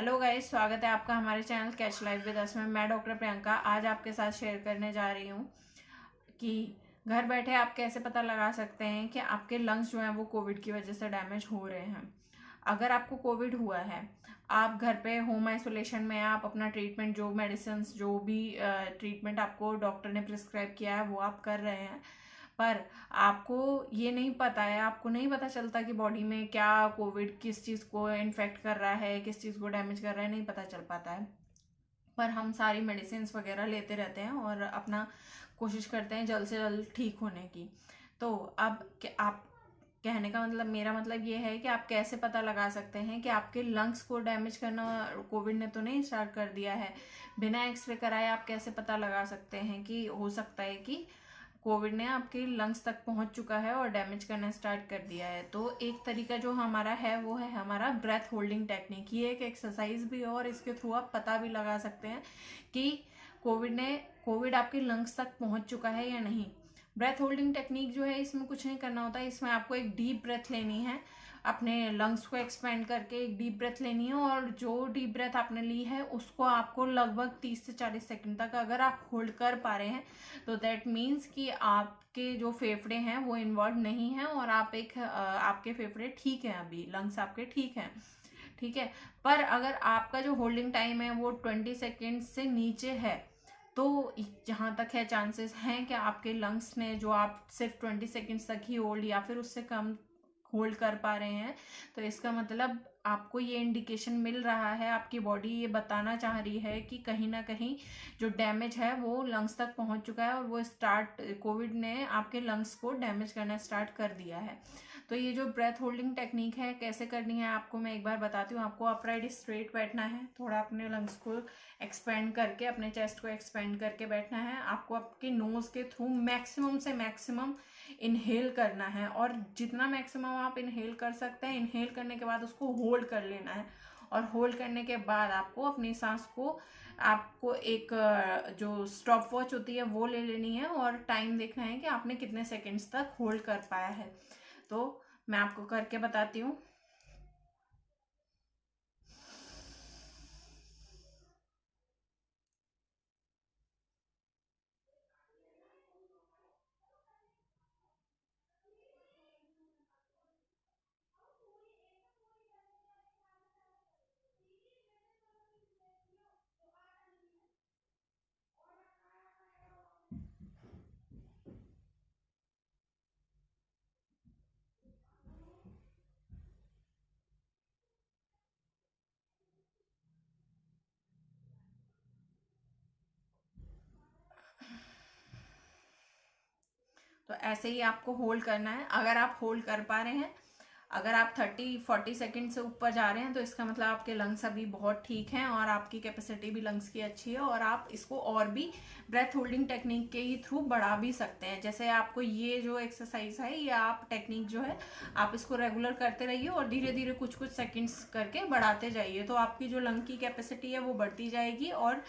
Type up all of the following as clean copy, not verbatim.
Hello guys, स्वागत है आपका हमारे channel catch life with us में। मैं डॉक्टर प्रियंका आज आपके साथ शेयर करने जा रही हूँ कि घर बैठे आप कैसे पता लगा सकते हैं कि आपके लंग्स जो हैं वो कोविड की वजह से डैमेज हो रहे हैं। अगर आपको कोविड हुआ है, आप घर पे होम आइसोलेशन में आप अपना ट्रीटमेंट, जो मेडिसिन, जो भी ट्रीटमेंट आपको डॉक्टर ने प्रिस्क्राइब किया है वो आप कर रहे हैं, पर आपको ये नहीं पता है, आपको नहीं पता चलता कि बॉडी में क्या कोविड किस चीज़ को इन्फेक्ट कर रहा है, किस चीज़ को डैमेज कर रहा है, नहीं पता चल पाता है। पर हम सारी मेडिसिन वगैरह लेते रहते हैं और अपना कोशिश करते हैं जल्द से जल्द ठीक होने की। तो अब आप कहने का मतलब, मेरा मतलब ये है कि आप कैसे पता लगा सकते हैं कि आपके लंग्स को डैमेज करना कोविड ने तो नहीं स्टार्ट कर दिया है। बिना एक्सरे कराए आप कैसे पता लगा सकते हैं कि हो सकता है कि कोविड ने आपके लंग्स तक पहुंच चुका है और डैमेज करना स्टार्ट कर दिया है। तो एक तरीका जो हमारा है वो है हमारा ब्रेथ होल्डिंग टेक्निक। ये एक एक्सरसाइज भी है और इसके थ्रू आप पता भी लगा सकते हैं कि कोविड आपके लंग्स तक पहुंच चुका है या नहीं। ब्रेथ होल्डिंग टेक्निक जो है, इसमें कुछ नहीं करना होता है। इसमें आपको एक डीप ब्रेथ लेनी है, अपने लंग्स को एक्सपेंड करके एक डीप ब्रेथ लेनी है, और जो डीप ब्रेथ आपने ली है उसको आपको लगभग 30 से 40 सेकंड तक अगर आप होल्ड कर पा रहे हैं तो दैट मीन्स कि आपके जो फेफड़े हैं वो इन्वॉल्व नहीं है और आपके फेफड़े ठीक हैं, अभी लंग्स आपके ठीक हैं, ठीक है। पर अगर आपका जो होल्डिंग टाइम है वो 20 सेकेंड से नीचे है तो जहाँ तक है चांसेस हैं कि आपके लंग्स ने, जो आप सिर्फ 20 सेकेंड्स तक ही होल्ड या फिर उससे कम होल्ड कर पा रहे हैं, तो इसका मतलब आपको ये इंडिकेशन मिल रहा है, आपकी बॉडी ये बताना चाह रही है कि कहीं ना कहीं जो डैमेज है वो लंग्स तक पहुंच चुका है और वो कोविड ने आपके लंग्स को डैमेज करना स्टार्ट कर दिया है। तो ये जो ब्रेथ होल्डिंग टेक्निक है कैसे करनी है आपको मैं एक बार बताती हूँ। आपको अपराइट स्ट्रेट बैठना है, थोड़ा अपने लंग्स को एक्सपेंड करके, अपने चेस्ट को एक्सपेंड करके बैठना है। आपको आपके नोज के थ्रू मैक्सिमम से मैक्सिमम इनहेल करना है, और जितना मैक्सिमम आप इनहेल कर सकते हैं, इनहेल करने के बाद उसको होल्ड कर लेना है, और होल्ड करने के बाद आपको अपनी सांस को, आपको एक जो स्टॉप वॉच होती है वो ले लेनी है और टाइम देखना है कि आपने कितने सेकेंड्स तक होल्ड कर पाया है। तो मैं आपको करके बताती हूँ। तो ऐसे ही आपको होल्ड करना है। अगर आप होल्ड कर पा रहे हैं, अगर आप 30-40 सेकंड से ऊपर जा रहे हैं तो इसका मतलब आपके लंग्स अभी बहुत ठीक हैं और आपकी कैपेसिटी भी लंग्स की अच्छी है, और आप इसको और भी ब्रेथ होल्डिंग टेक्निक के ही थ्रू बढ़ा भी सकते हैं। जैसे आपको ये जो एक्सरसाइज है, ये आप टेक्निक जो है आप इसको रेगुलर करते रहिए और धीरे धीरे कुछ कुछ सेकंड्स करके बढ़ाते जाइए, तो आपकी जो लंग की कैपेसिटी है वो बढ़ती जाएगी और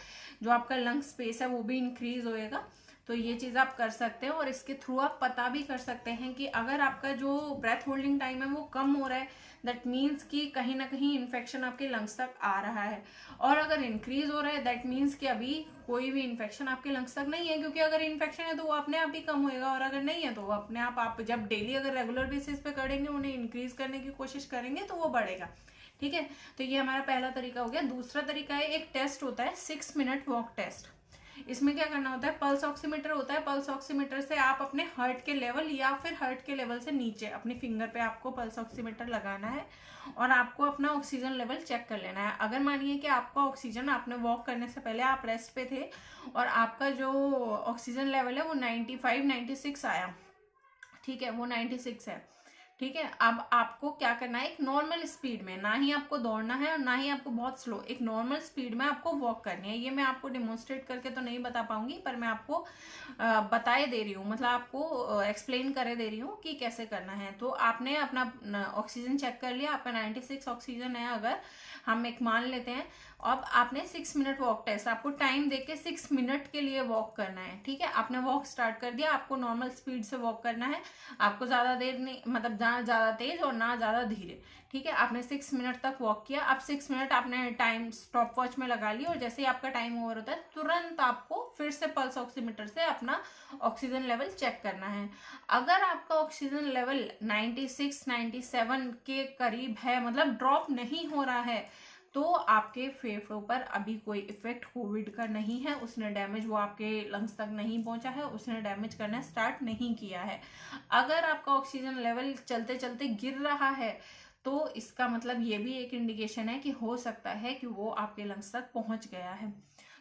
जो आपका लंग स्पेस है वो भी इंक्रीज होएगा। तो ये चीज़ आप कर सकते हैं और इसके थ्रू आप पता भी कर सकते हैं कि अगर आपका जो ब्रेथ होल्डिंग टाइम है वो कम हो रहा है, दैट मीन्स कि कहीं ना कहीं इन्फेक्शन आपके लंग्स तक आ रहा है, और अगर इंक्रीज हो रहा है दैट मीन्स कि अभी कोई भी इन्फेक्शन आपके लंग्स तक नहीं है, क्योंकि अगर इन्फेक्शन है तो वो अपने आप ही कम होएगा, और अगर नहीं है तो वो अपने आप जब डेली अगर रेगुलर बेसिस पे करेंगे, उन्हें इंक्रीज करने की कोशिश करेंगे तो वो बढ़ेगा, ठीक है। तो ये हमारा पहला तरीका हो गया। दूसरा तरीका है, एक टेस्ट होता है 6 मिनट वॉक टेस्ट। इसमें क्या करना होता है, पल्स ऑक्सीमीटर होता है, पल्स ऑक्सीमीटर से आप अपने हार्ट के लेवल या फिर हार्ट के लेवल से नीचे अपनी फिंगर पे आपको पल्स ऑक्सीमीटर लगाना है और आपको अपना ऑक्सीजन लेवल चेक कर लेना है। अगर मानिए कि आपका ऑक्सीजन, आपने वॉक करने से पहले आप रेस्ट पे थे और आपका जो ऑक्सीजन लेवल है वो 95-96 आया, ठीक है, वो 96 है, ठीक है। अब आपको क्या करना है, एक नॉर्मल स्पीड में, ना ही आपको दौड़ना है और ना ही आपको बहुत स्लो, एक नॉर्मल स्पीड में आपको वॉक करनी है। ये मैं आपको डिमोन्स्ट्रेट करके तो नहीं बता पाऊंगी, पर मैं आपको बताए दे रही हूँ, मतलब आपको एक्सप्लेन करे दे रही हूँ कि कैसे करना है। तो आपने अपना ऑक्सीजन चेक कर लिया, आपका 96 ऑक्सीजन है, अगर हम एक मान लेते हैं अब आपने 6 मिनट वॉक टेस्ट, आपको टाइम देके 6 मिनट के लिए वॉक करना है, ठीक है। आपने वॉक स्टार्ट कर दिया, आपको नॉर्मल स्पीड से वॉक करना है, आपको ज़्यादा देर नहीं, मतलब ना ज़्यादा तेज और ना ज़्यादा धीरे, ठीक है। आपने 6 मिनट तक वॉक किया। अब 6 मिनट आपने टाइम स्टॉप वॉच में लगा लिया, और जैसे ही आपका टाइम ओवर होता है तुरंत आपको फिर से पल्स ऑक्सीमीटर से अपना ऑक्सीजन लेवल चेक करना है। अगर आपका ऑक्सीजन लेवल 96 97 के करीब है, मतलब ड्रॉप नहीं हो रहा है, तो आपके फेफड़ों पर अभी कोई इफेक्ट कोविड का नहीं है, उसने डैमेज, वो आपके लंग्स तक नहीं पहुंचा है, उसने डैमेज करना स्टार्ट नहीं किया है। अगर आपका ऑक्सीजन लेवल चलते चलते गिर रहा है, तो इसका मतलब ये भी एक इंडिकेशन है कि हो सकता है कि वो आपके लंग्स तक पहुंच गया है।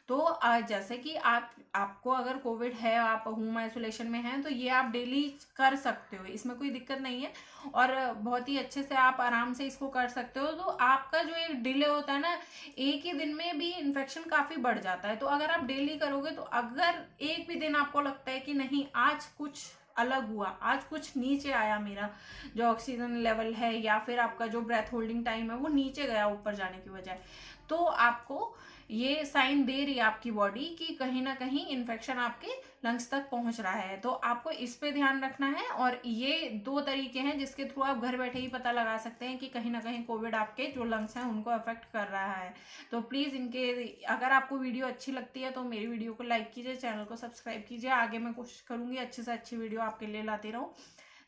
तो जैसे कि आपको अगर कोविड है, आप होम आइसोलेशन में हैं, तो ये आप डेली कर सकते हो, इसमें कोई दिक्कत नहीं है, और बहुत ही अच्छे से आप आराम से इसको कर सकते हो। तो आपका जो एक डिले होता है ना, एक ही दिन में भी इन्फेक्शन काफ़ी बढ़ जाता है। तो अगर आप डेली करोगे, तो अगर एक भी दिन आपको लगता है कि नहीं आज कुछ अलग हुआ, आज कुछ नीचे आया मेरा जो ऑक्सीजन लेवल है, या फिर आपका जो ब्रेथ होल्डिंग टाइम है वो नीचे गया ऊपर जाने की बजाय, तो आपको ये साइन दे रही है आपकी बॉडी कि कहीं ना कहीं इन्फेक्शन आपके लंग्स तक पहुंच रहा है। तो आपको इस पे ध्यान रखना है, और ये 2 तरीके हैं जिसके थ्रू आप घर बैठे ही पता लगा सकते हैं कि कहीं ना कहीं कोविड आपके जो लंग्स हैं उनको अफेक्ट कर रहा है। तो प्लीज़ इनके, अगर आपको वीडियो अच्छी लगती है तो मेरी वीडियो को लाइक कीजिए, चैनल को सब्सक्राइब कीजिए। आगे मैं कोशिश करूंगी अच्छे से अच्छी वीडियो आपके लिए लाती रहूं।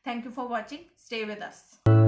Thank you for watching, stay with us.